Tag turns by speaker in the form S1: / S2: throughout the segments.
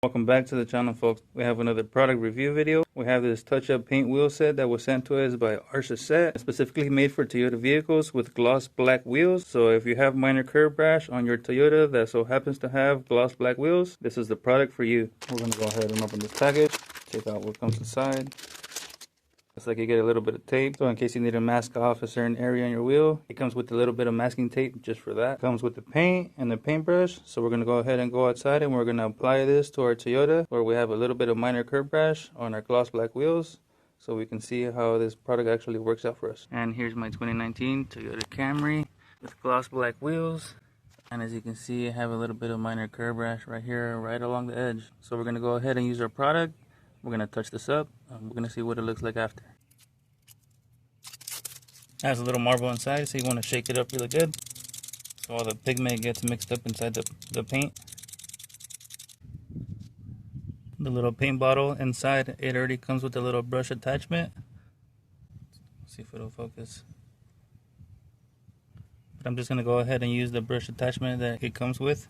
S1: Welcome back to the channel, folks. We have another product review video. We have this touch-up paint wheel set that was sent to us by RSACET, specifically made for Toyota vehicles with gloss black wheels. So if you have minor curb rash on your Toyota that so happens to have gloss black wheels, this is the product for you. We're going to go ahead and open this package, check out what comes inside. Looks like you get a little bit of tape, so in case you need to mask off a certain area on your wheel, it comes with a little bit of masking tape just for that. It comes with the paint and the paintbrush, so we're going to go ahead and go outside and we're going to apply this to our Toyota where we have a little bit of minor curb rash on our gloss black wheels, so we can see how this product actually works out for us. And here's my 2019 Toyota Camry with gloss black wheels. And as you can see, I have a little bit of minor curb rash right here, right along the edge. So we're going to go ahead and use our product. We're going to touch this up, and we're going to see what it looks like after. It has a little marble inside, so you want to shake it up really good so all the pigment gets mixed up inside the paint. The little paint bottle inside, it already comes with a little brush attachment. Let's see if it'll focus. But I'm just going to go ahead and use the brush attachment that it comes with.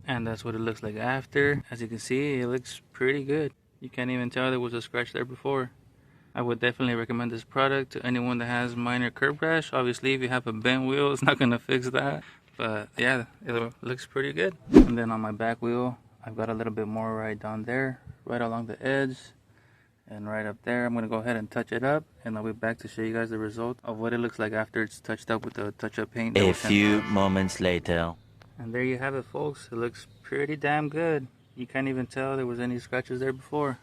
S1: And that's what it looks like after. As you can see, it looks pretty good. You can't even tell there was a scratch there before. I would definitely recommend this product to anyone that has minor curb rash. Obviously, if you have a bent wheel, it's not going to fix that. But yeah, it looks pretty good. And then on my back wheel, I've got a little bit more right down there, right along the edge. And right up there, I'm going to go ahead and touch it up. And I'll be back to show you guys the result of what it looks like after it's touched up with the touch-up paint.
S2: A few moments later.
S1: And there you have it, folks. It looks pretty damn good. You can't even tell there was any scratches there before.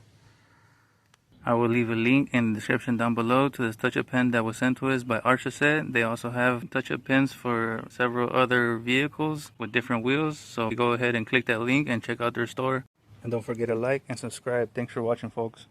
S1: I will leave a link in the description down below to this touch-up pen that was sent to us by RSACET. They also have touch-up pens for several other vehicles with different wheels. So go ahead and click that link and check out their store. And don't forget to like and subscribe. Thanks for watching, folks.